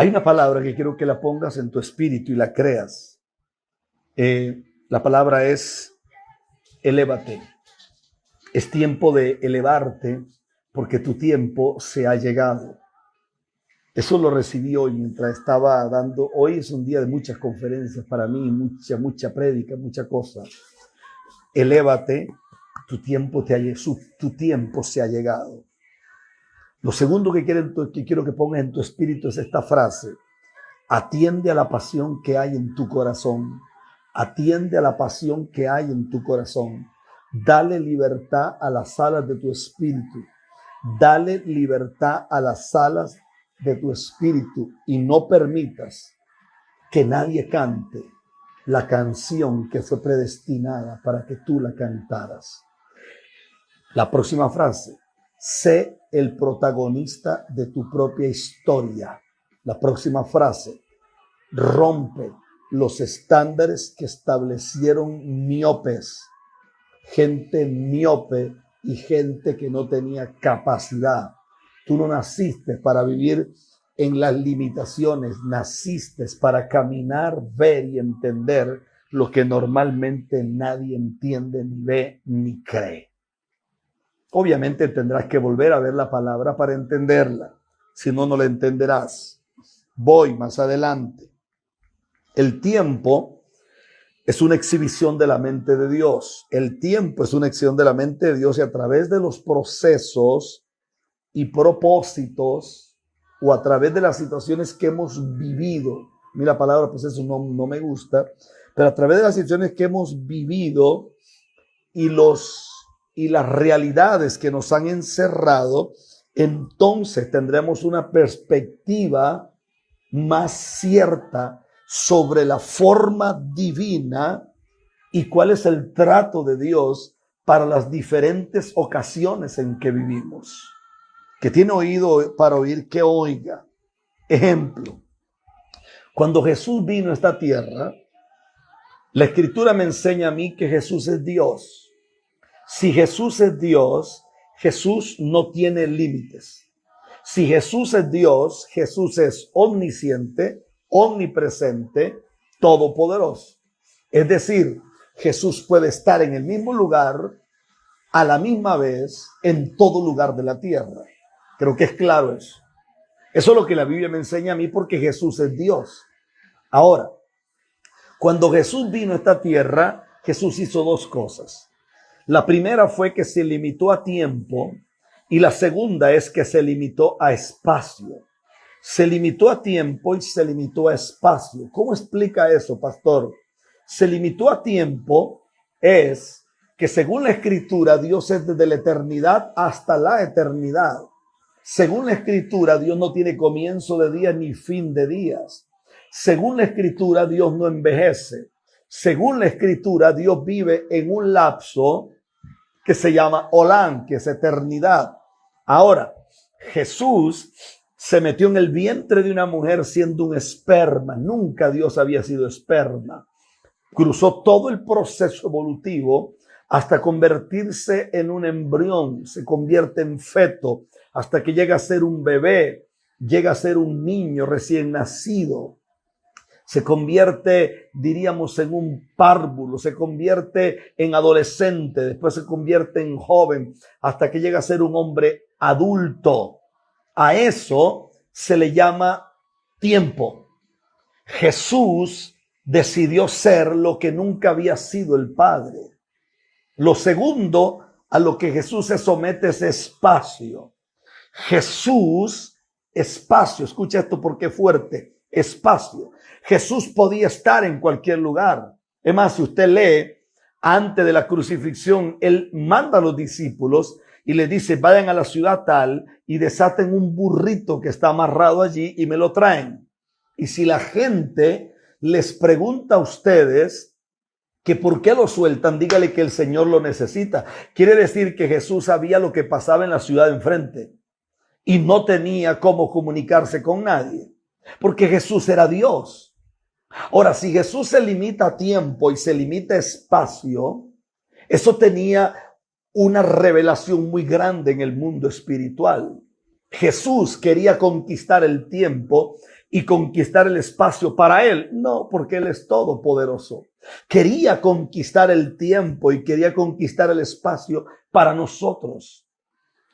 Hay una palabra que quiero que la pongas en tu espíritu y la creas. La palabra es elévate. Es tiempo de elevarte porque tu tiempo se ha llegado. Eso lo recibí hoy mientras estaba dando. Hoy es un día de muchas conferencias para mí, mucha prédica, mucha cosa. Elévate, tu tiempo se ha llegado. Lo segundo que quiero que pongas en tu espíritu es esta frase. Atiende a la pasión que hay en tu corazón. Atiende a la pasión que hay en tu corazón. Dale libertad a las alas de tu espíritu. Dale libertad a las alas de tu espíritu y no permitas que nadie cante la canción que fue predestinada para que tú la cantaras. La próxima frase. Sé el protagonista de tu propia historia. La próxima frase. Rompe los estándares que establecieron miopes. Gente miope y gente que no tenía capacidad. Tú no naciste para vivir en las limitaciones. Naciste para caminar, ver y entender lo que normalmente nadie entiende, ni ve, ni cree. Obviamente tendrás que volver a ver la palabra para entenderla. Si no, no la entenderás. Voy más adelante. El tiempo es una exhibición de la mente de Dios. El tiempo es una exhibición de la mente de Dios y a través de los procesos y propósitos o a través de las situaciones que hemos vivido. A mí la palabra proceso no me gusta, pero a través de las situaciones que hemos vivido y las realidades que nos han encerrado, entonces tendremos una perspectiva más cierta sobre la forma divina y cuál es el trato de Dios para las diferentes ocasiones en que vivimos. Que tiene oído para oír, que oiga. Ejemplo, cuando Jesús vino a esta tierra, la Escritura me enseña a mí que Jesús es Dios. Si Jesús es Dios, Jesús no tiene límites. Si Jesús es Dios, Jesús es omnisciente, omnipresente, todopoderoso. Es decir, Jesús puede estar en el mismo lugar, a la misma vez, en todo lugar de la tierra. Creo que es claro eso. Eso es lo que la Biblia me enseña a mí porque Jesús es Dios. Ahora, cuando Jesús vino a esta tierra, Jesús hizo dos cosas. La primera fue que se limitó a tiempo y la segunda es que se limitó a espacio. Se limitó a tiempo y se limitó a espacio. ¿Cómo explica eso, pastor? Se limitó a tiempo es que según la Escritura, Dios es desde la eternidad hasta la eternidad. Según la Escritura, Dios no tiene comienzo de días ni fin de días. Según la Escritura, Dios no envejece. Según la Escritura, Dios vive en un lapso que se llama Olán, que es eternidad. Ahora, Jesús se metió en el vientre de una mujer siendo un esperma. Nunca Dios había sido esperma. Cruzó todo el proceso evolutivo hasta convertirse en un embrión. Se convierte en feto hasta que llega a ser un bebé, llega a ser un niño recién nacido. Se convierte, diríamos, en un párvulo, se convierte en adolescente, después se convierte en joven, hasta que llega a ser un hombre adulto. A eso se le llama tiempo. Jesús decidió ser lo que nunca había sido el Padre. Lo segundo a lo que Jesús se somete es espacio. Jesús, espacio, escucha esto porque es fuerte, espacio. Jesús podía estar en cualquier lugar. Es más, si usted lee, antes de la crucifixión, Él manda a los discípulos y les dice, vayan a la ciudad tal y desaten un burrito que está amarrado allí y me lo traen. Y si la gente les pregunta a ustedes que por qué lo sueltan, dígale que el Señor lo necesita. Quiere decir que Jesús sabía lo que pasaba en la ciudad de enfrente y no tenía cómo comunicarse con nadie, porque Jesús era Dios. Ahora, si Jesús se limita a tiempo y se limita a espacio, eso tenía una revelación muy grande en el mundo espiritual. Jesús quería conquistar el tiempo, y conquistar el espacio para Él. No, porque Él es todopoderoso. Quería conquistar el tiempo y quería conquistar el espacio para nosotros.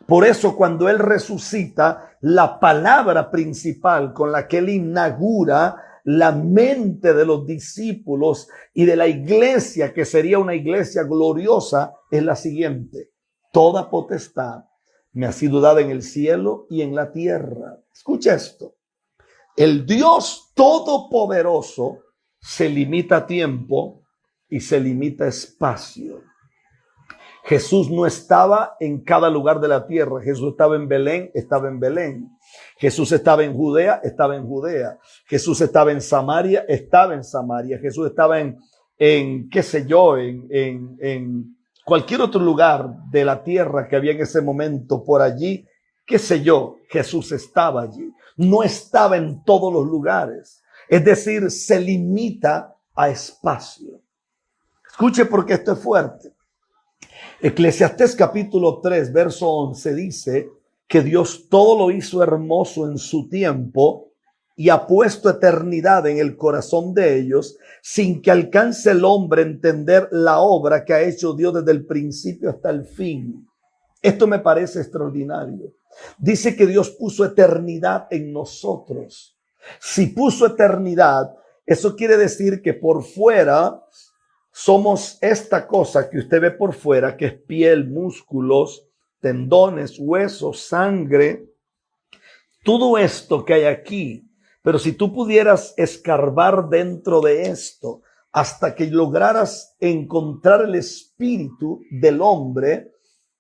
Por eso cuando Él resucita, la palabra principal con la que Él inaugura la mente de los discípulos y de la iglesia, que sería una iglesia gloriosa, es la siguiente: toda potestad me ha sido dada en el cielo y en la tierra. Escucha esto. El Dios todopoderoso se limita a tiempo y se limita a espacio. Jesús no estaba en cada lugar de la tierra. Jesús estaba en Belén, estaba en Belén. Jesús estaba en Judea, estaba en Judea. Jesús estaba en Samaria, estaba en Samaria. Jesús estaba en qué sé yo, en cualquier otro lugar de la tierra que había en ese momento por allí, qué sé yo, Jesús estaba allí. No estaba en todos los lugares. Es decir, se limita a espacio. Escuche porque esto es fuerte. Eclesiastés capítulo 3, verso 11 dice que Dios todo lo hizo hermoso en su tiempo y ha puesto eternidad en el corazón de ellos, sin que alcance el hombre a entender la obra que ha hecho Dios desde el principio hasta el fin. Esto me parece extraordinario. Dice que Dios puso eternidad en nosotros. Si puso eternidad, eso quiere decir que por fuera somos esta cosa que usted ve por fuera, que es piel, músculos, tendones, huesos, sangre, todo esto que hay aquí. Pero si tú pudieras escarbar dentro de esto hasta que lograras encontrar el espíritu del hombre,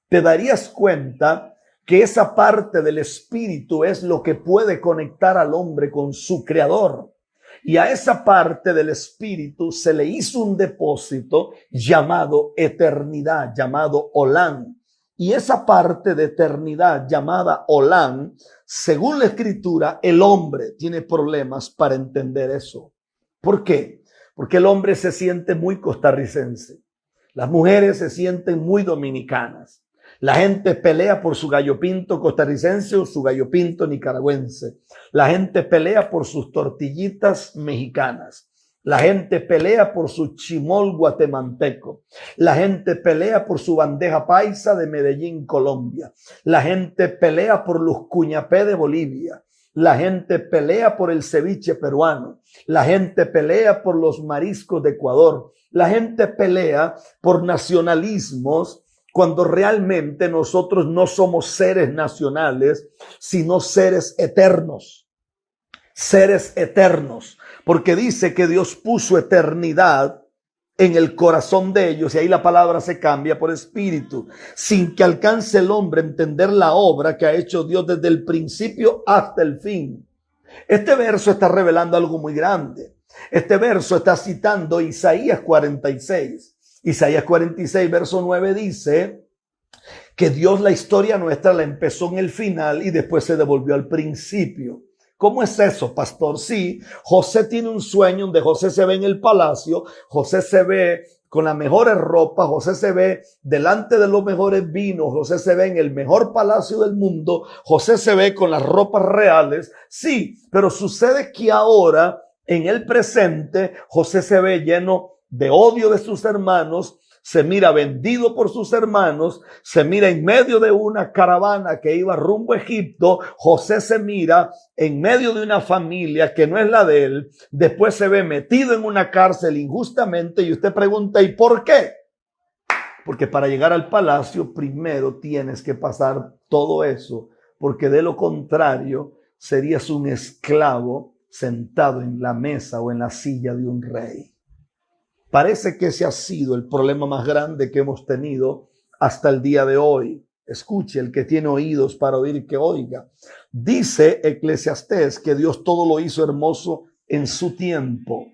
te darías cuenta que esa parte del espíritu es lo que puede conectar al hombre con su creador. Y a esa parte del espíritu se le hizo un depósito llamado eternidad, llamado Olán. Y esa parte de eternidad llamada Olán, según la escritura, el hombre tiene problemas para entender eso. ¿Por qué? Porque el hombre se siente muy costarricense. Las mujeres se sienten muy dominicanas. La gente pelea por su gallo pinto costarricense o su gallo pinto nicaragüense. La gente pelea por sus tortillitas mexicanas. La gente pelea por su chimol guatemalteco. La gente pelea por su bandeja paisa de Medellín, Colombia. La gente pelea por los cuñapé de Bolivia. La gente pelea por el ceviche peruano. La gente pelea por los mariscos de Ecuador. La gente pelea por nacionalismos, cuando realmente nosotros no somos seres nacionales, sino seres eternos. Seres eternos. Porque dice que Dios puso eternidad en el corazón de ellos, y ahí la palabra se cambia por espíritu, sin que alcance el hombre a entender la obra que ha hecho Dios desde el principio hasta el fin. Este verso está revelando algo muy grande. Este verso está citando Isaías 46. Isaías 46, verso 9 dice que Dios la historia nuestra la empezó en el final y después se devolvió al principio. ¿Cómo es eso, pastor? Sí, José tiene un sueño donde José se ve en el palacio, José se ve con las mejores ropas, José se ve delante de los mejores vinos, José se ve en el mejor palacio del mundo, José se ve con las ropas reales. Sí, pero sucede que ahora, en el presente, José se ve lleno de odio de sus hermanos, se mira vendido por sus hermanos, se mira en medio de una caravana que iba rumbo a Egipto, José se mira en medio de una familia que no es la de él, después se ve metido en una cárcel injustamente y usted pregunta, ¿y por qué? Porque para llegar al palacio primero tienes que pasar todo eso, porque de lo contrario serías un esclavo sentado en la mesa o en la silla de un rey. Parece que ese ha sido el problema más grande que hemos tenido hasta el día de hoy. Escuche, el que tiene oídos para oír, que oiga. Dice Eclesiastés que Dios todo lo hizo hermoso en su tiempo.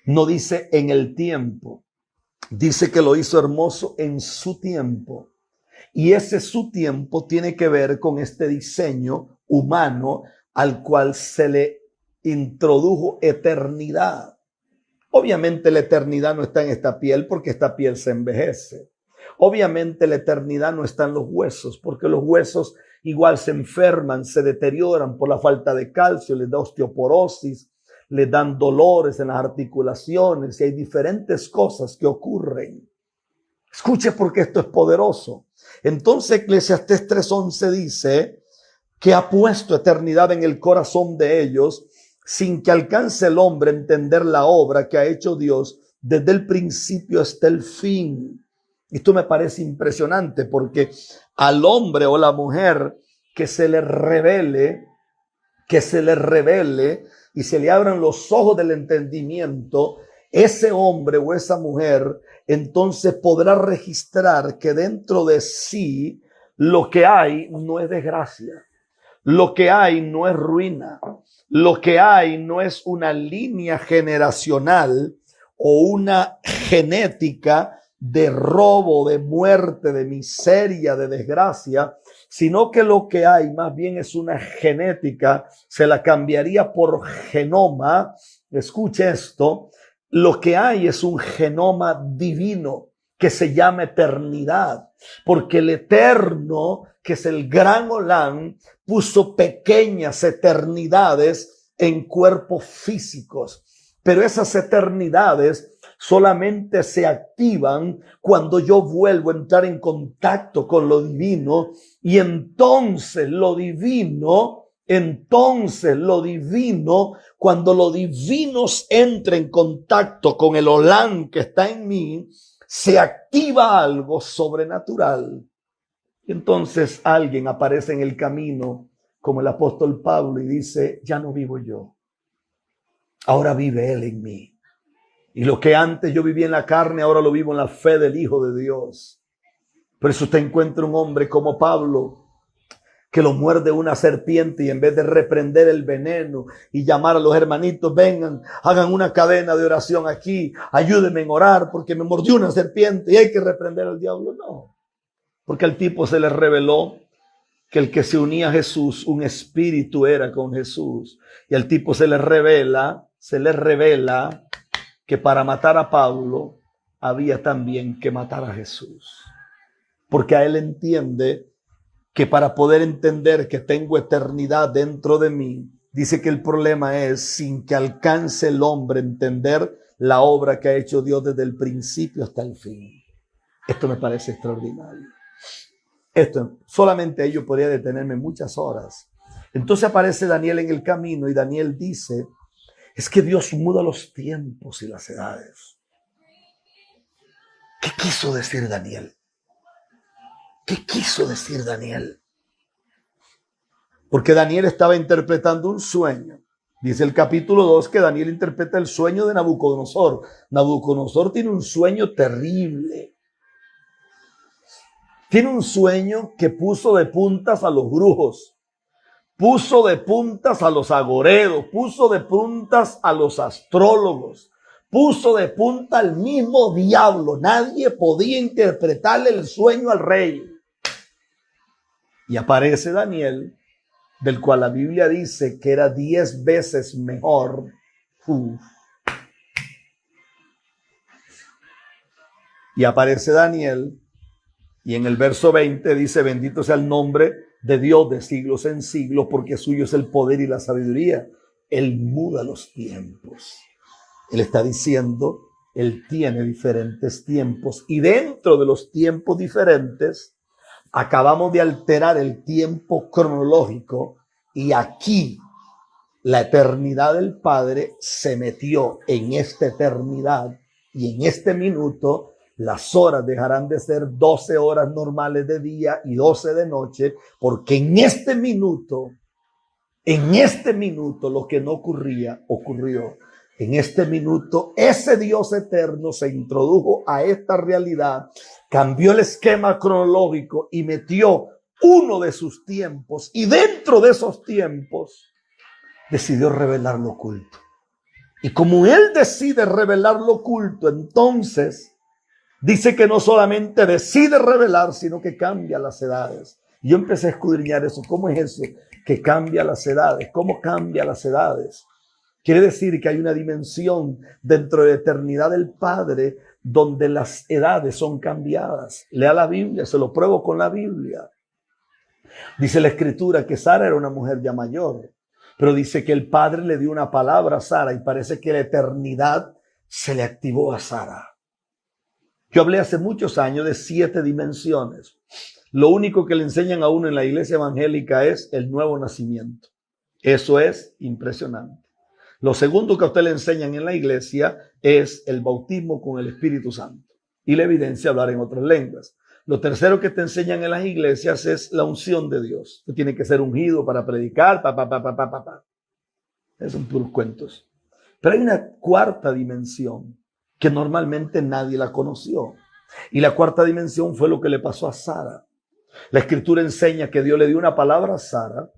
No dice en el tiempo. Dice que lo hizo hermoso en su tiempo. Y ese su tiempo tiene que ver con este diseño humano al cual se le introdujo eternidad. Obviamente la eternidad no está en esta piel porque esta piel se envejece. Obviamente la eternidad no está en los huesos porque los huesos igual se enferman, se deterioran por la falta de calcio, les da osteoporosis, les dan dolores en las articulaciones y hay diferentes cosas que ocurren. Escuche porque esto es poderoso. Entonces Eclesiastés 3:11 dice que ha puesto eternidad en el corazón de ellos sin que alcance el hombre a entender la obra que ha hecho Dios desde el principio hasta el fin. Esto me parece impresionante porque al hombre o la mujer que se le revele y se le abran los ojos del entendimiento, ese hombre o esa mujer entonces podrá registrar que dentro de sí lo que hay no es desgracia, lo que hay no es ruina, lo que hay no es una línea generacional o una genética de robo, de muerte, de miseria, de desgracia, sino que lo que hay más bien es una genética, se la cambiaría por genoma. Escuche esto, lo que hay es un genoma divino que se llama eternidad, porque el eterno, que es el gran Olán, puso pequeñas eternidades en cuerpos físicos, pero esas eternidades solamente se activan cuando yo vuelvo a entrar en contacto con lo divino y entonces lo divino, cuando lo divino entra en contacto con el Olán que está en mí, se activa algo sobrenatural. Entonces alguien aparece en el camino como el apóstol Pablo y dice, ya no vivo yo, ahora vive Él en mí. Y lo que antes yo vivía en la carne, ahora lo vivo en la fe del Hijo de Dios. Por eso usted encuentra un hombre como Pablo, que lo muerde una serpiente y en vez de reprender el veneno y llamar a los hermanitos, vengan, hagan una cadena de oración aquí, ayúdenme en orar porque me mordió una serpiente y hay que reprender al diablo. No, porque al tipo se le reveló que el que se unía a Jesús, un espíritu era con Jesús. Y al tipo se le revela que para matar a Pablo había también que matar a Jesús. Porque a él entiende que para poder entender que tengo eternidad dentro de mí, dice que el problema es sin que alcance el hombre a entender la obra que ha hecho Dios desde el principio hasta el fin. Esto me parece extraordinario. Esto, solamente ello podría detenerme muchas horas. Entonces aparece Daniel en el camino y Daniel dice, es que Dios muda los tiempos y las edades. ¿Qué quiso decir Daniel? ¿Qué quiso decir Daniel? Porque Daniel estaba interpretando un sueño. Dice el capítulo 2 que Daniel interpreta el sueño de Nabucodonosor. Nabucodonosor tiene un sueño terrible. Tiene un sueño que puso de puntas a los brujos, puso de puntas a los agoreros, puso de puntas a los astrólogos, puso de punta al mismo diablo. Nadie podía interpretarle el sueño al rey. Y aparece Daniel, del cual la Biblia dice que era 10 veces mejor. Y aparece Daniel, y en el verso 20 dice, bendito sea el nombre de Dios de siglos en siglos, porque suyo es el poder y la sabiduría. Él muda los tiempos. Él está diciendo, Él tiene diferentes tiempos, y dentro de los tiempos diferentes, acabamos de alterar el tiempo cronológico y aquí la eternidad del Padre se metió en esta eternidad y en este minuto las horas dejarán de ser 12 horas normales de día y 12 de noche, porque en este minuto lo que no ocurría, ocurrió. En este minuto, ese Dios eterno se introdujo a esta realidad, cambió el esquema cronológico y metió uno de sus tiempos. Y dentro de esos tiempos, decidió revelar lo oculto. Y como Él decide revelar lo oculto, entonces dice que no solamente decide revelar, sino que cambia las edades. Y yo empecé a escudriñar eso. ¿Cómo es eso? Que cambia las edades. ¿Cómo cambia las edades? Quiere decir que hay una dimensión dentro de la eternidad del Padre donde las edades son cambiadas. Lea la Biblia, se lo pruebo con la Biblia. Dice la escritura que Sara era una mujer ya mayor, pero dice que el Padre le dio una palabra a Sara y parece que la eternidad se le activó a Sara. Yo hablé hace muchos años de 7 dimensiones. Lo único que le enseñan a uno en la iglesia evangélica es el nuevo nacimiento. Eso es impresionante. Lo segundo que a usted le enseñan en la iglesia es el bautismo con el Espíritu Santo y la evidencia de hablar en otras lenguas. Lo tercero que te enseñan en las iglesias es la unción de Dios. Usted tiene que ser ungido para predicar, Esos son puros cuentos. Pero hay una cuarta dimensión que normalmente nadie la conoció. Y la cuarta dimensión fue lo que le pasó a Sara. La escritura enseña que Dios le dio una palabra a Sara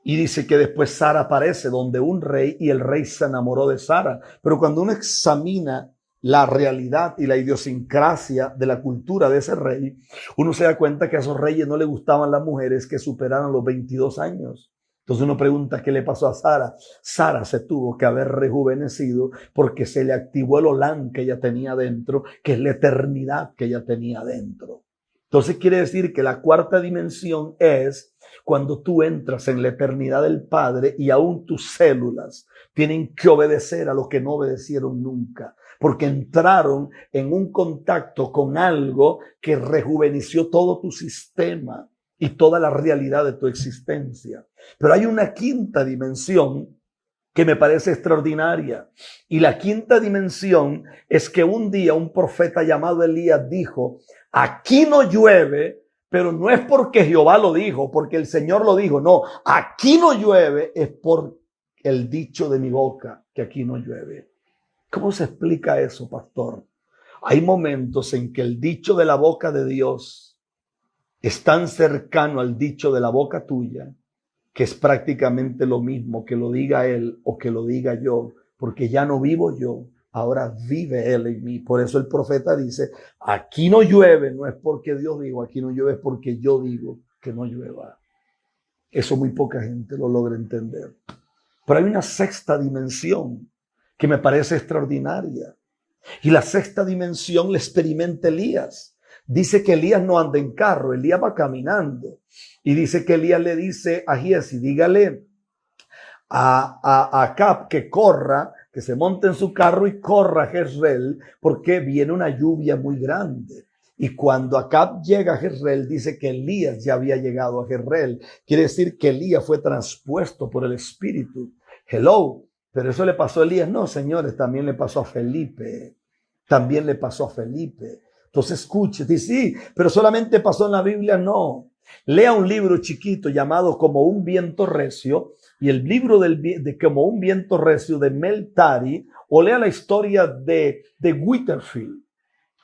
y dice que después Sara aparece donde un rey y el rey se enamoró de Sara. Pero cuando uno examina la realidad y la idiosincrasia de la cultura de ese rey, uno se da cuenta que a esos reyes no les gustaban las mujeres que superaran los 22 años. Entonces uno pregunta qué le pasó a Sara. Sara se tuvo que haber rejuvenecido porque se le activó el Olán que ella tenía dentro, que es la eternidad que ella tenía dentro. Entonces quiere decir que la cuarta dimensión es cuando tú entras en la eternidad del Padre y aún tus células tienen que obedecer a lo que no obedecieron nunca, porque entraron en un contacto con algo que rejuveneció todo tu sistema y toda la realidad de tu existencia. Pero hay una quinta dimensión que me parece extraordinaria. Y la quinta dimensión es que un día un profeta llamado Elías dijo, aquí no llueve, pero no es porque Jehová lo dijo, porque el Señor lo dijo. No, aquí no llueve, es por el dicho de mi boca que aquí no llueve. ¿Cómo se explica eso, pastor? Hay momentos en que el dicho de la boca de Dios es tan cercano al dicho de la boca tuya que es prácticamente lo mismo que lo diga Él o que lo diga yo, porque ya no vivo yo, ahora vive Él en mí. Por eso el profeta dice, aquí no llueve, no es porque Dios dijo, aquí no llueve, es porque yo digo que no llueva. Eso muy poca gente lo logra entender. Pero hay una sexta dimensión que me parece extraordinaria. Y la sexta dimensión la experimenta Elías. Dice que Elías no anda en carro, Elías va caminando. Y dice que Elías le dice a Giesi, dígale a Acab que corra, que se monte en su carro y corra a Jezreel, porque viene una lluvia muy grande. Y cuando Acab llega a Jezreel, dice que Elías ya había llegado a Jezreel. Quiere decir que Elías fue transpuesto por el Espíritu. Hello, pero eso le pasó a Elías. No, señores, también le pasó a Felipe. También le pasó a Felipe. Entonces escuche, dice, sí, pero solamente pasó en la Biblia. No. Lea un libro chiquito llamado Como un viento recio, y el libro de Como un viento recio de Mel Tari, o lea la historia de Whitefield,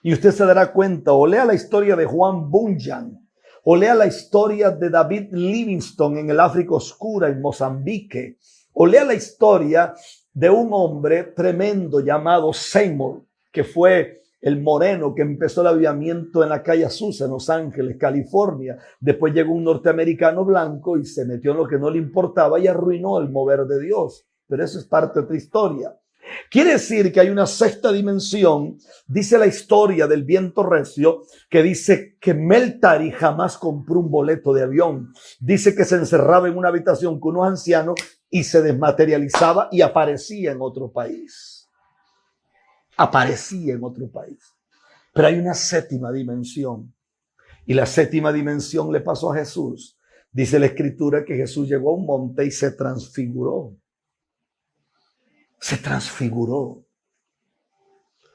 y usted se dará cuenta, o lea la historia de Juan Bunyan, o lea la historia de David Livingstone en el África Oscura, en Mozambique, o lea la historia de un hombre tremendo llamado Seymour, que fue el moreno que empezó el avivamiento en la calle Azusa, en Los Ángeles, California. Después llegó un norteamericano blanco y se metió en lo que no le importaba y arruinó el mover de Dios. Pero eso es parte de otra historia. Quiere decir que hay una sexta dimensión. Dice la historia del viento recio, que dice que Mel Tari jamás compró un boleto de avión. Dice que se encerraba en una habitación con unos ancianos y se desmaterializaba y aparecía en otro país. Aparecía en otro país. Pero hay una séptima dimensión. Y la séptima dimensión le pasó a Jesús. Dice la escritura que Jesús llegó a un monte y se transfiguró. Se transfiguró.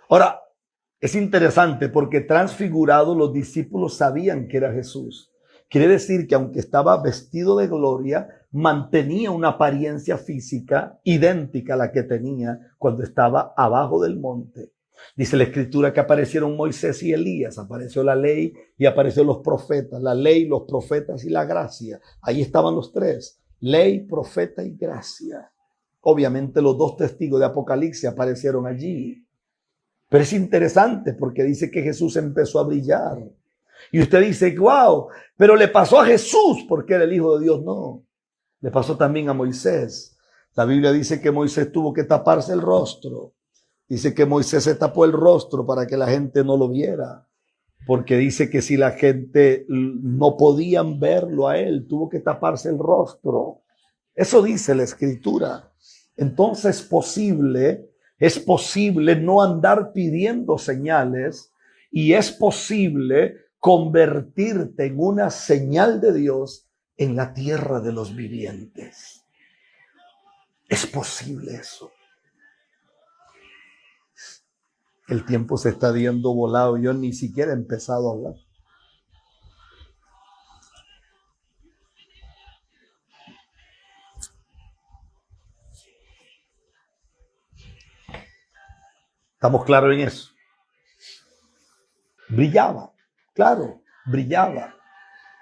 Ahora, es interesante porque transfigurado los discípulos sabían que era Jesús. Quiere decir que aunque estaba vestido de gloria, mantenía una apariencia física idéntica a la que tenía cuando estaba abajo del monte. Dice la escritura que aparecieron Moisés y Elías, apareció la ley y aparecieron los profetas, la ley, los profetas y la gracia. Ahí estaban los tres, ley, profeta y gracia. Obviamente los dos testigos de Apocalipsis aparecieron allí. Pero es interesante porque dice que Jesús empezó a brillar. Y usted dice, wow, pero le pasó a Jesús porque era el Hijo de Dios. No, le pasó también a Moisés. La Biblia dice que Moisés tuvo que taparse el rostro. Dice que Moisés se tapó el rostro para que la gente no lo viera. porque dice que si la gente no podían verlo a él, tuvo que taparse el rostro. Eso dice la Escritura. Entonces es posible no andar pidiendo señales y es posible convertirte en una señal de Dios en la tierra de los vivientes. Es posible eso. El tiempo se está dando volado. Yo ni siquiera he empezado a hablar. ¿Estamos claros en eso? Brillaba, claro, brillaba.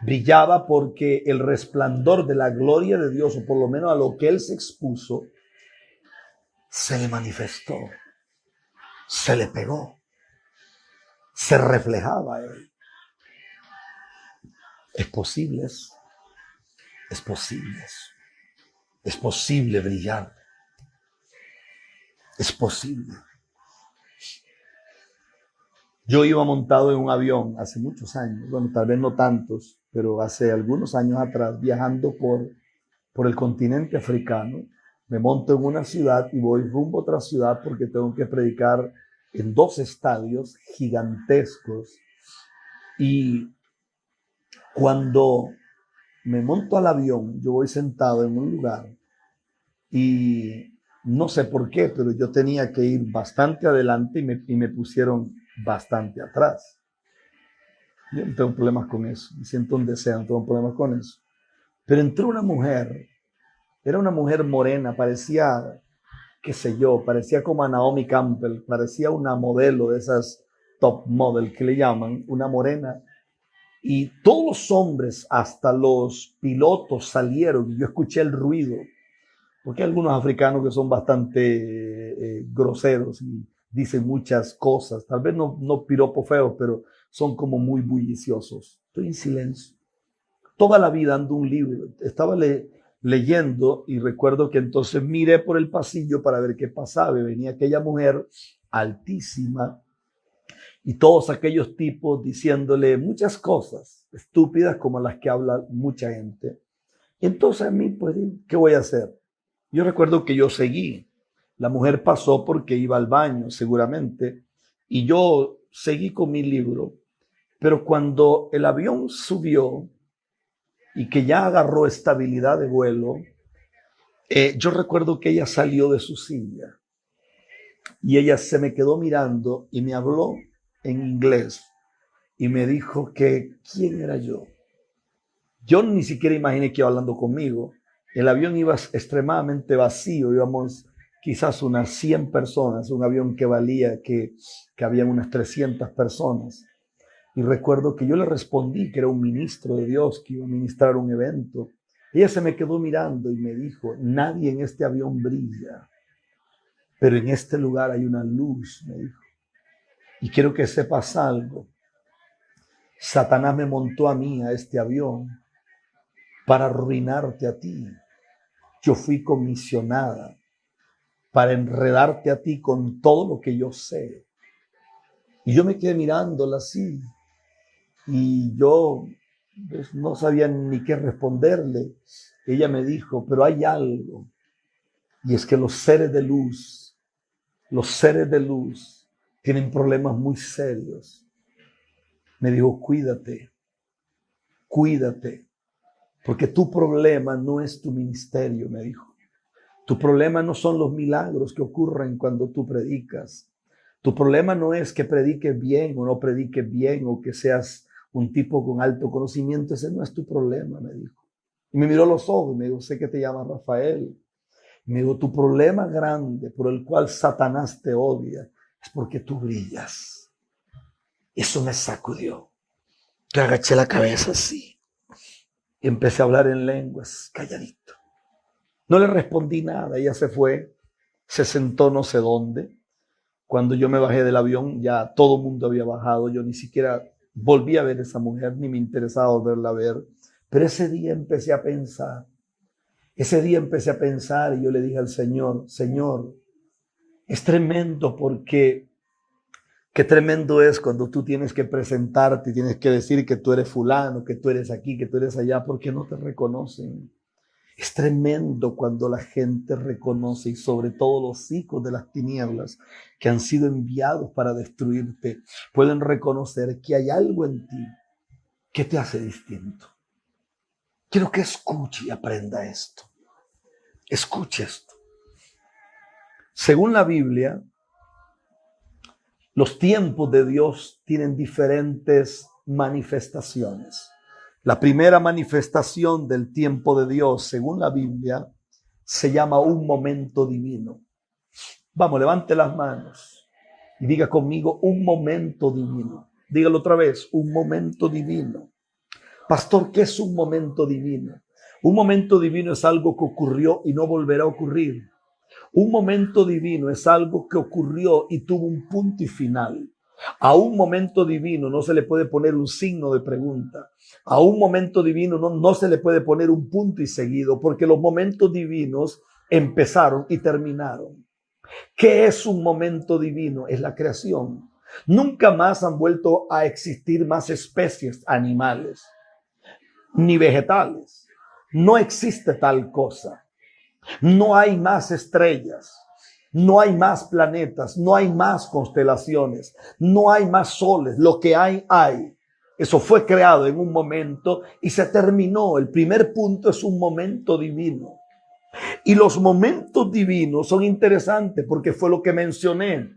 Brillaba porque el resplandor de la gloria de Dios, o por lo menos a lo que él se expuso, se le manifestó, se le pegó, se reflejaba a él. Es posible eso. Es posible eso. Es posible brillar. Es posible. Yo iba montado en un avión hace muchos años, bueno, tal vez no tantos, pero hace algunos años atrás, viajando por el continente africano. Me monto en una ciudad y voy rumbo a otra ciudad porque tengo que predicar en 2 estadios gigantescos. Y cuando me monto al avión, yo voy sentado en un lugar y no sé por qué, pero yo tenía que ir bastante adelante y me pusieron bastante atrás. Yo no tengo problemas con eso, me siento donde sea, no tengo problemas con eso. Pero entró una mujer, era una mujer morena, parecía, qué sé yo, parecía como a Naomi Campbell, parecía una modelo de esas top model que le llaman, una morena. Y todos los hombres, hasta los pilotos, salieron y yo escuché el ruido, porque hay algunos africanos que son bastante groseros y dicen muchas cosas, tal vez no piropos feos, pero son como muy bulliciosos. Estoy en silencio. Toda la vida ando un libro, estaba leyendo y recuerdo que entonces miré por el pasillo para ver qué pasaba y venía aquella mujer altísima y todos aquellos tipos diciéndole muchas cosas estúpidas como las que habla mucha gente. Y entonces a mí, pues, ¿qué voy a hacer? Yo recuerdo que yo seguí. La mujer pasó porque iba al baño, seguramente, y yo seguí con mi libro. Pero cuando el avión subió y que ya agarró estabilidad de vuelo, yo recuerdo que ella salió de su silla y ella se me quedó mirando y me habló en inglés y me dijo que quién era yo. Yo ni siquiera imaginé que iba hablando conmigo. El avión iba extremadamente vacío, íbamos quizás unas 100 personas, un avión que valía que habían unas 300 personas. Y recuerdo que yo le respondí que era un ministro de Dios, que iba a ministrar un evento. Ella se me quedó mirando y me dijo, nadie en este avión brilla, pero en este lugar hay una luz, me dijo. Y quiero que sepas algo. Satanás me montó a mí, a este avión, para arruinarte a ti. Yo fui comisionada para enredarte a ti con todo lo que yo sé. Y yo me quedé mirándola así. Y yo pues, no sabía ni qué responderle. Ella me dijo, pero hay algo. Y es que los seres de luz tienen problemas muy serios. Me dijo, cuídate, porque tu problema no es tu ministerio, me dijo. Tu problema no son los milagros que ocurren cuando tú predicas. Tu problema no es que prediques bien o no prediques bien o que seas un tipo con alto conocimiento. Ese no es tu problema, me dijo. Y me miró los ojos y me dijo, sé que te llamas Rafael. Y me dijo, tu problema grande por el cual Satanás te odia es porque tú brillas. Eso me sacudió. Yo agaché la cabeza así y empecé a hablar en lenguas, calladito. No le respondí nada, ella se fue, se sentó no sé dónde. Cuando yo me bajé del avión, ya todo el mundo había bajado, yo ni siquiera volví a ver a esa mujer, ni me interesaba volverla a ver. Pero ese día empecé a pensar y yo le dije al Señor, Señor, es tremendo porque Qué tremendo es cuando tú tienes que presentarte y tienes que decir que tú eres fulano, que tú eres aquí, que tú eres allá, porque no te reconocen. Es tremendo cuando la gente reconoce, y sobre todo los hijos de las tinieblas que han sido enviados para destruirte, pueden reconocer que hay algo en ti que te hace distinto. Quiero que escuche y aprenda esto. Escuche esto. Según la Biblia, los tiempos de Dios tienen diferentes manifestaciones. La primera manifestación del tiempo de Dios, según la Biblia, se llama un momento divino. Vamos, levante las manos y diga conmigo un momento divino. Dígalo otra vez, un momento divino. Pastor, ¿qué es un momento divino? Un momento divino es algo que ocurrió y no volverá a ocurrir. Un momento divino es algo que ocurrió y tuvo un punto y final. A un momento divino no se le puede poner un signo de pregunta. A un momento divino no se le puede poner un punto y seguido, porque los momentos divinos empezaron y terminaron. ¿Qué es un momento divino? Es la creación. Nunca más han vuelto a existir más especies animales ni vegetales. No existe tal cosa. No hay más estrellas. No hay más planetas, no hay más constelaciones, no hay más soles. Lo que hay. Eso fue creado en un momento y se terminó. El primer punto es un momento divino. Y los momentos divinos son interesantes porque fue lo que mencioné.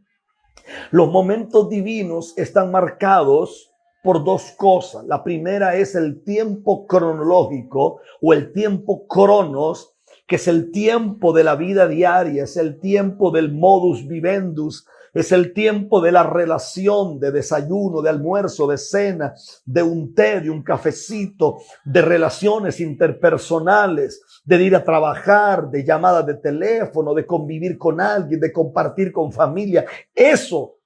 Los momentos divinos están marcados por dos cosas. La primera es el tiempo cronológico o el tiempo cronos, que es el tiempo de la vida diaria, es el tiempo del modus vivendus, es el tiempo de la relación, de desayuno, de almuerzo, de cena, de un té, de un cafecito, de relaciones interpersonales, de ir a trabajar, de llamadas de teléfono, de convivir con alguien, de compartir con familia. Eso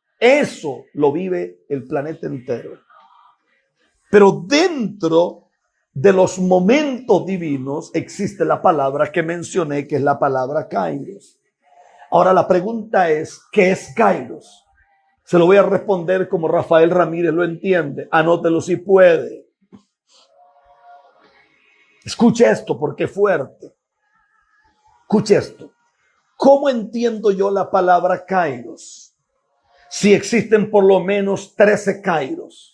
lo vive el planeta entero. Pero dentro de los momentos divinos existe la palabra que mencioné, que es la palabra kairos. Ahora la pregunta es, ¿qué es kairos? Se lo voy a responder como Rafael Ramírez lo entiende. Anótelo si puede. Escuche esto porque es fuerte. Escuche esto. ¿Cómo entiendo yo la palabra kairos? Si existen por lo menos 13 kairos.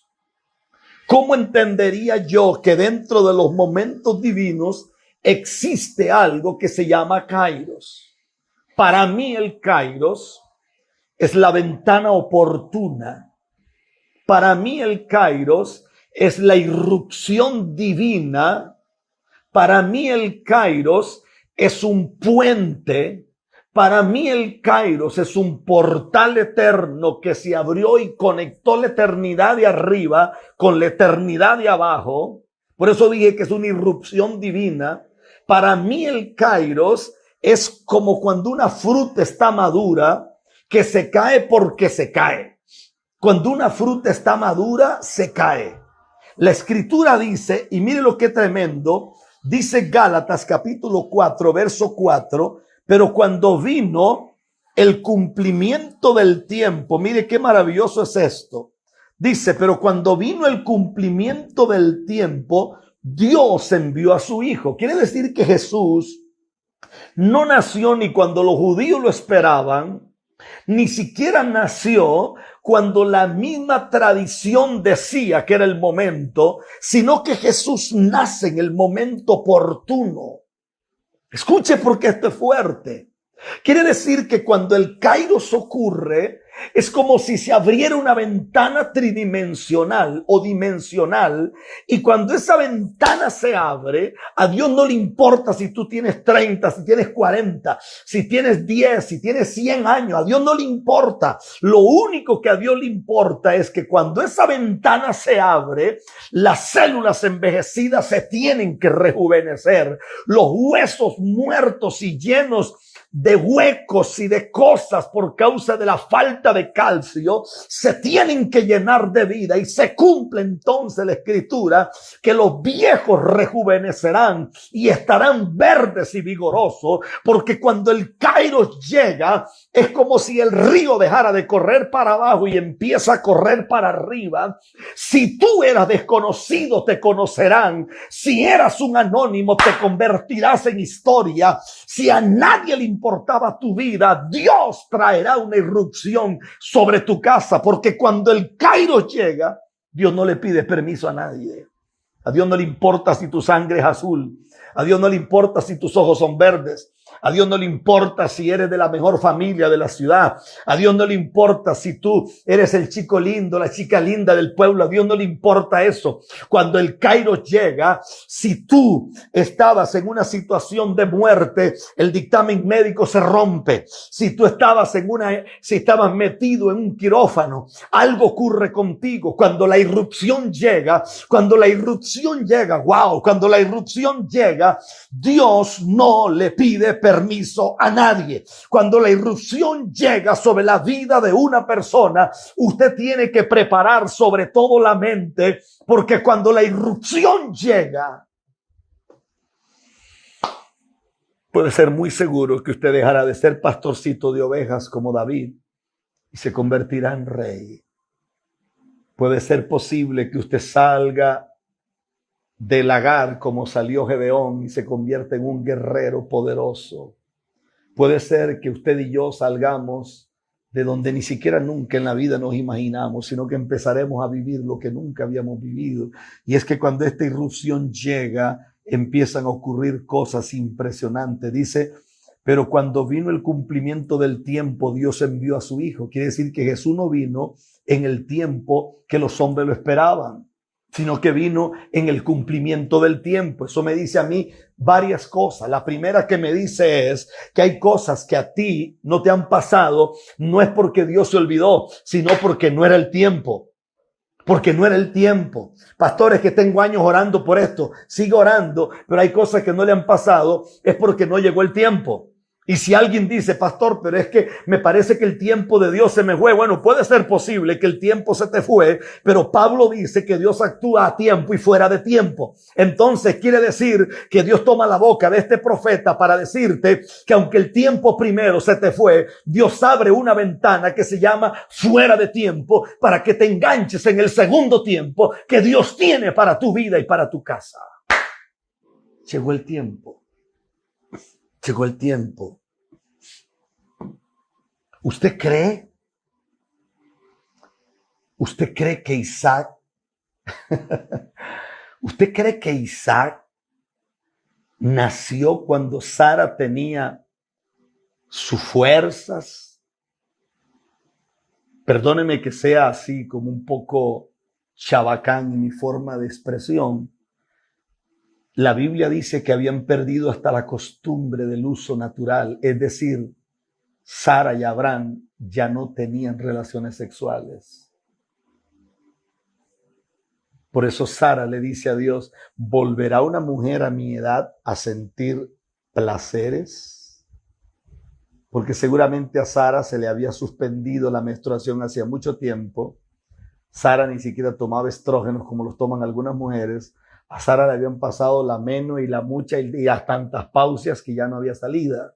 ¿Cómo entendería yo que dentro de los momentos divinos existe algo que se llama kairos? Para mí el kairos es la ventana oportuna. Para mí el kairos es la irrupción divina. Para mí el kairos es un puente. Para mí el kairos es un portal eterno que se abrió y conectó la eternidad de arriba con la eternidad de abajo. Por eso dije que es una irrupción divina. Para mí el kairos es como cuando una fruta está madura, que se cae porque se cae. Cuando una fruta está madura, se cae. La escritura dice, y mire lo que tremendo, dice Gálatas capítulo 4, verso 4, pero cuando vino el cumplimiento del tiempo, mire qué maravilloso es esto. Dice, pero cuando vino el cumplimiento del tiempo, Dios envió a su Hijo. Quiere decir que Jesús no nació ni cuando los judíos lo esperaban, ni siquiera nació cuando la misma tradición decía que era el momento, sino que Jesús nace en el momento oportuno. Escuche porque esto es fuerte. Quiere decir que cuando el kairos ocurre, es como si se abriera una ventana tridimensional o dimensional, y cuando esa ventana se abre, a Dios no le importa si tú tienes 30, si tienes 40, si tienes 10, si tienes 100 años, a Dios no le importa. Lo único que a Dios le importa es que cuando esa ventana se abre, las células envejecidas se tienen que rejuvenecer, los huesos muertos y llenos de huecos y de cosas por causa de la falta de calcio, se tienen que llenar de vida y se cumple entonces la escritura que los viejos rejuvenecerán y estarán verdes y vigorosos, porque cuando el Kairos llega es como si el río dejara de correr para abajo y empieza a correr para arriba. Si tú eras desconocido, te conocerán. Si eras un anónimo, te convertirás en historia. Si a nadie le importaba tu vida, Dios traerá una irrupción sobre tu casa, porque cuando el Kairos llega, Dios no le pide permiso a nadie. A Dios no le importa si tu sangre es azul. A Dios no le importa si tus ojos son verdes. A Dios no le importa si eres de la mejor familia de la ciudad. A Dios no le importa si tú eres el chico lindo, la chica linda del pueblo. A Dios no le importa eso. Cuando el Kairos llega, si tú estabas en una situación de muerte, el dictamen médico se rompe. Si tú estabas si estabas metido en un quirófano, algo ocurre contigo. Cuando la irrupción llega, wow, cuando la irrupción llega, Dios no le pide permiso a nadie. Cuando la irrupción llega sobre la vida de una persona, usted tiene que preparar sobre todo la mente, porque cuando la irrupción llega, puede ser muy seguro que usted dejará de ser pastorcito de ovejas como David y se convertirá en rey. Puede ser posible que usted salga del Agar como salió Gedeón y se convierte en un guerrero poderoso. Puede ser que usted y yo salgamos de donde ni siquiera nunca en la vida nos imaginamos, sino que empezaremos a vivir lo que nunca habíamos vivido. Y es que cuando esta irrupción llega, empiezan a ocurrir cosas impresionantes. Dice, pero cuando vino el cumplimiento del tiempo, Dios envió a su Hijo. Quiere decir que Jesús no vino en el tiempo que los hombres lo esperaban, sino que vino en el cumplimiento del tiempo. Eso me dice a mí varias cosas. La primera que me dice es que hay cosas que a ti no te han pasado, no es porque Dios se olvidó, sino porque no era el tiempo. Porque no era el tiempo. Pastores, que tengo años orando por esto, sigo orando, pero hay cosas que no le han pasado, es porque no llegó el tiempo. Y si alguien dice, pastor, pero es que me parece que el tiempo de Dios se me fue. Bueno, puede ser posible que el tiempo se te fue, pero Pablo dice que Dios actúa a tiempo y fuera de tiempo. Entonces quiere decir que Dios toma la boca de este profeta para decirte que aunque el tiempo primero se te fue, Dios abre una ventana que se llama fuera de tiempo para que te enganches en el segundo tiempo que Dios tiene para tu vida y para tu casa. Llegó el tiempo. Llegó el tiempo. ¿Usted cree que Isaac, usted cree que Isaac nació cuando Sara tenía sus fuerzas? Perdóneme que sea así como un poco chabacán en mi forma de expresión. La Biblia dice que habían perdido hasta la costumbre del uso natural, es decir, Sara y Abraham ya no tenían relaciones sexuales. Por eso Sara le dice a Dios, ¿volverá una mujer a mi edad a sentir placeres? Porque seguramente a Sara se le había suspendido la menstruación hacía mucho tiempo. Sara ni siquiera tomaba estrógenos como los toman algunas mujeres. A Sara le habían pasado la meno y la mucha y las tantas pausias que ya no había salida.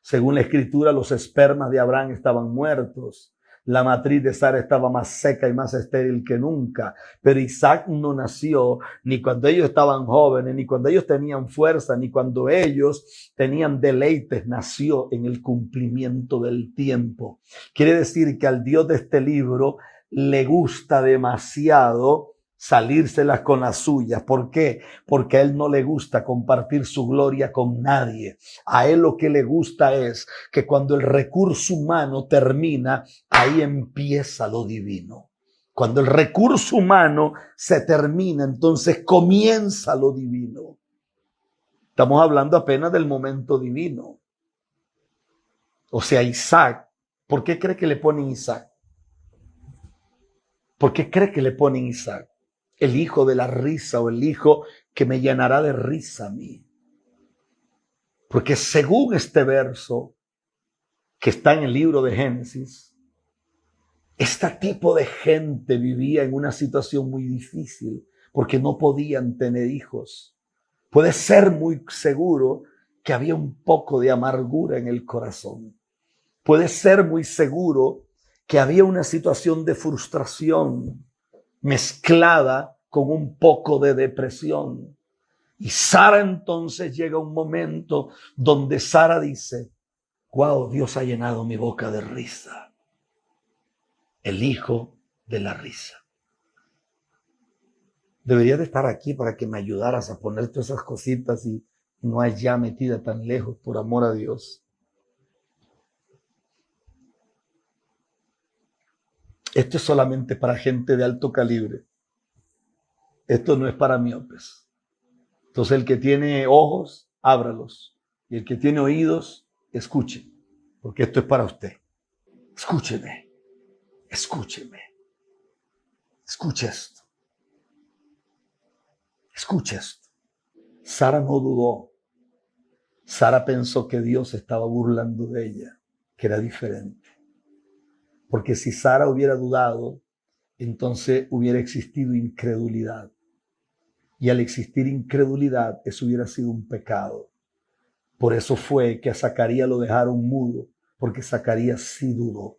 Según la escritura, los espermas de Abraham estaban muertos. La matriz de Sara estaba más seca y más estéril que nunca. Pero Isaac no nació ni cuando ellos estaban jóvenes, ni cuando ellos tenían fuerza, ni cuando ellos tenían deleites. Nació en el cumplimiento del tiempo. Quiere decir que al Dios de este libro le gusta demasiado salírselas con las suyas. ¿Por qué? Porque a él no le gusta compartir su gloria con nadie. A él lo que le gusta es que cuando el recurso humano termina, ahí empieza lo divino. Cuando el recurso humano se termina, entonces comienza lo divino. Estamos hablando apenas del momento divino. O sea, Isaac, ¿por qué cree que le ponen Isaac? ¿Por qué cree que le ponen Isaac? El hijo de la risa, o el hijo que me llenará de risa a mí. Porque según este verso, que está en el libro de Génesis, este tipo de gente vivía en una situación muy difícil porque no podían tener hijos. Puede ser muy seguro que había un poco de amargura en el corazón. Puede ser muy seguro que había una situación de frustración mezclada con un poco de depresión. Y Sara entonces llega un momento donde Sara dice, wow, Dios ha llenado mi boca de risa. El hijo de la risa. Debería de estar aquí para que me ayudaras a poner todas esas cositas y no allá metida tan lejos, por amor a Dios. Esto es solamente para gente de alto calibre. Esto no es para miopes. Entonces el que tiene ojos, ábralos. Y el que tiene oídos, escuche. Porque esto es para usted. Escúcheme. Escúcheme. Escuche esto. Escuche esto. Sara no dudó. Sara pensó que Dios estaba burlando de ella, que era diferente. Porque si Sara hubiera dudado, entonces hubiera existido incredulidad. Y al existir incredulidad, eso hubiera sido un pecado. Por eso fue que a Zacarías lo dejaron mudo, porque Zacarías sí dudó.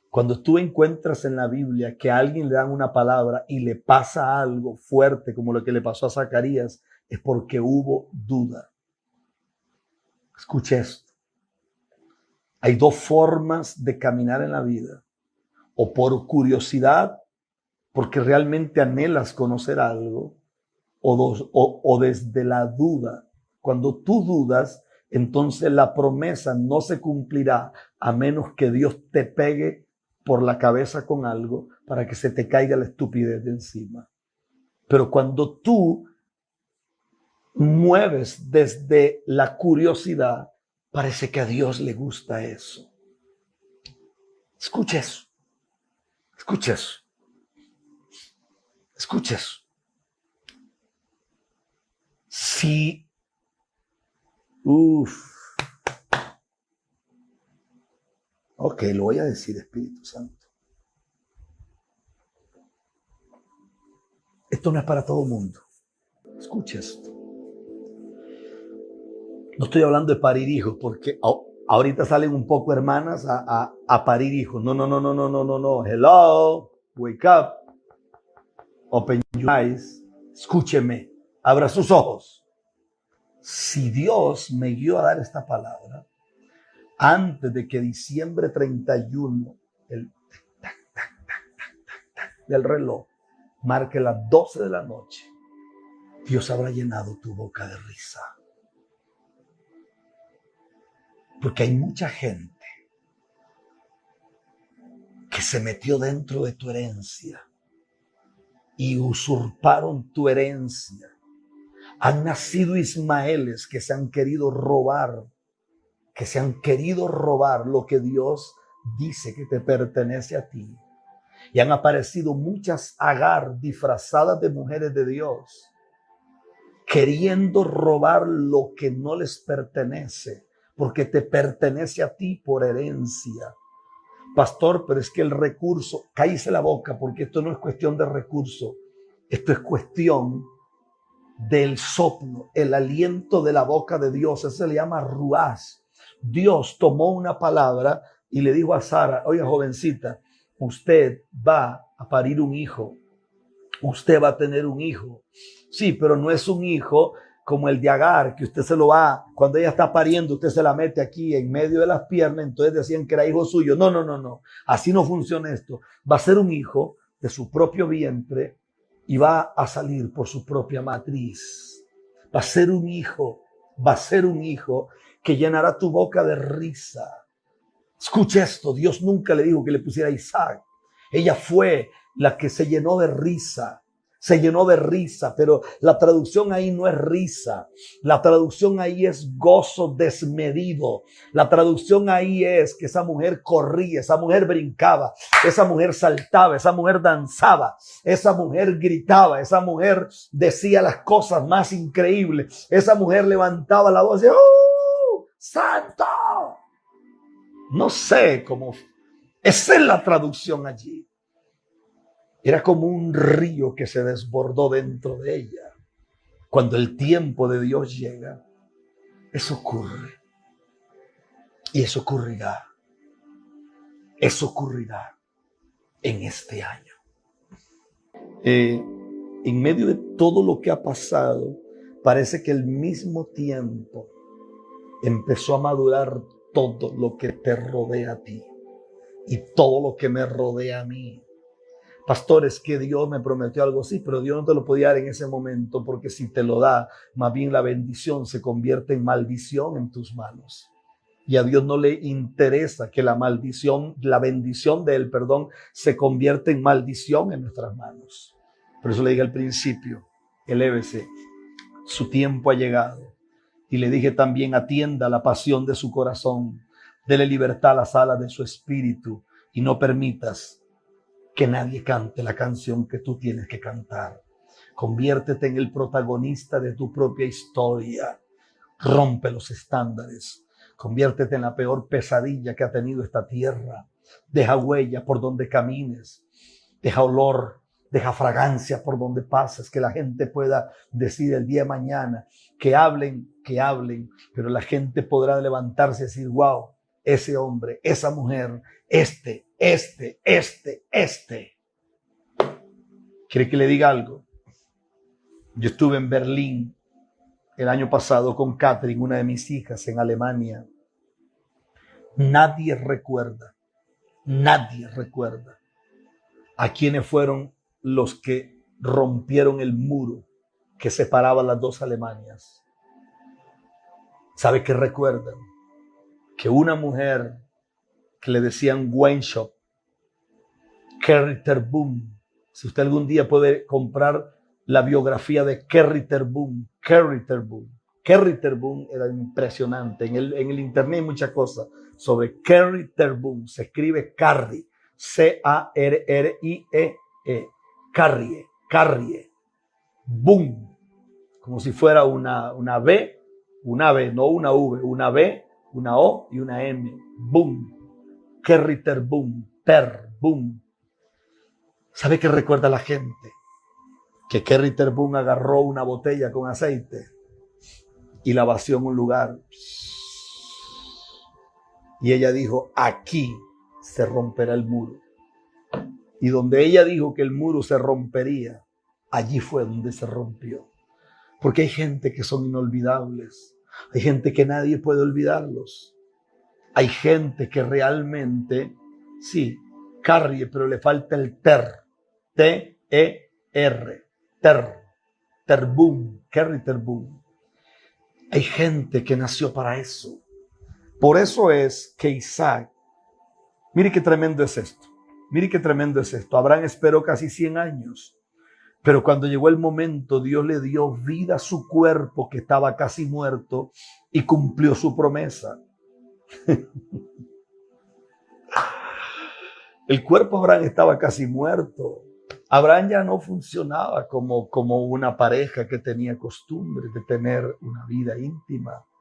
Cuando tú encuentras en la Biblia que a alguien le dan una palabra y le pasa algo fuerte, como lo que le pasó a Zacarías, es porque hubo duda. Escuche esto. Hay dos formas de caminar en la vida. O por curiosidad, porque realmente anhelas conocer algo, o desde la duda. Cuando tú dudas, entonces la promesa no se cumplirá a menos que Dios te pegue por la cabeza con algo para que se te caiga la estupidez de encima. Pero cuando tú mueves desde la curiosidad, parece que a Dios le gusta eso. Escucha eso. Escucha eso. Escucha eso. Si, ok, lo voy a decir, Espíritu Santo. Esto no es para todo el mundo. Escucha esto. No estoy hablando de parir hijos, porque ahorita salen un poco hermanas a parir hijos. No. Hello, wake up. Open your eyes. Escúcheme. Abra sus ojos. Si Dios me guió a dar esta palabra, antes de que diciembre 31, el del reloj, marque las 12 de la noche, Dios habrá llenado tu boca de risa. Porque hay mucha gente que se metió dentro de tu herencia y usurparon tu herencia. Han nacido Ismaeles que se han querido robar lo que Dios dice que te pertenece a ti. Y han aparecido muchas Agar disfrazadas de mujeres de Dios, queriendo robar lo que no les pertenece, porque te pertenece a ti por herencia. Pastor, pero es que el recurso, cállese la boca, porque esto no es cuestión de recurso, esto es cuestión del soplo, el aliento de la boca de Dios. Eso se le llama ruás. Dios tomó una palabra y le dijo a Sara, oiga, jovencita, usted va a parir un hijo. Usted va a tener un hijo. Sí, pero no es un hijo como el de Agar, que usted se lo va, cuando ella está pariendo, usted se la mete aquí en medio de las piernas, entonces decían que era hijo suyo. No. Así no funciona esto. Va a ser un hijo de su propio vientre y va a salir por su propia matriz. Va a ser un hijo que llenará tu boca de risa. Escuche esto, Dios nunca le dijo que le pusiera a Isaac. Ella fue la que se llenó de risa, pero la traducción ahí no es risa. La traducción ahí es gozo desmedido. La traducción ahí es que esa mujer corría, esa mujer brincaba, esa mujer saltaba, esa mujer danzaba, esa mujer gritaba, esa mujer decía las cosas más increíbles. Esa mujer levantaba la voz y ¡oh, santo! No sé cómo. Esa es la traducción allí. Era como un río que se desbordó dentro de ella. Cuando el tiempo de Dios llega, eso ocurre. Y eso ocurrirá. Eso ocurrirá en este año. En medio de todo lo que ha pasado, parece que al mismo tiempo empezó a madurar todo lo que te rodea a ti y todo lo que me rodea a mí. Pastor, es que Dios me prometió algo así, pero Dios no te lo podía dar en ese momento, porque si te lo da, más bien la bendición se convierte en maldición en tus manos. Y a Dios no le interesa que la bendición de Él, se convierta en maldición en nuestras manos. Por eso le dije al principio, elévese, su tiempo ha llegado. Y le dije también, atienda la pasión de su corazón, dele libertad a las alas de su espíritu y no permitas que nadie cante la canción que tú tienes que cantar. Conviértete en el protagonista de tu propia historia. Rompe los estándares. Conviértete en la peor pesadilla que ha tenido esta tierra. Deja huella por donde camines. Deja olor, deja fragancia por donde pases. Que la gente pueda decir el día de mañana, que hablen, pero la gente podrá levantarse y decir, wow, ese hombre, esa mujer, este. ¿Quiere que le diga algo? Yo estuve en Berlín el año pasado con Catherine, una de mis hijas, en Alemania. Nadie recuerda a quiénes fueron los que rompieron el muro que separaba las dos Alemanias. ¿Sabe qué recuerdan? Que una mujer que le decían Weinshop, Corrie ten Boom. Si usted algún día puede comprar la biografía de Corrie ten Boom. Corrie ten Boom era impresionante. En el internet hay muchas cosas sobre Corrie ten Boom. Se escribe Carrie, Carrie, Carrie, Boom, como si fuera una B, no una V, una B, una O y una M. Boom. Corrie ten Boom. Boom. ¿Sabe qué recuerda la gente? Que Corrie ten Boom agarró una botella con aceite y la vació en un lugar. Y ella dijo, aquí se romperá el muro. Y donde ella dijo que el muro se rompería, allí fue donde se rompió. Porque hay gente que son inolvidables. Hay gente que nadie puede olvidarlos. Hay gente que realmente, sí, Carrie, pero le falta el ter. T-E-R. Ter Boom. Corrie ten Boom. Hay gente que nació para eso. Por eso es que Isaac, mire qué tremendo es esto. Abraham esperó casi 100 años. Pero cuando llegó el momento, Dios le dio vida a su cuerpo que estaba casi muerto y cumplió su promesa. El cuerpo de Abraham estaba casi muerto. Abraham ya no funcionaba como una pareja que tenía costumbre de tener una vida íntima.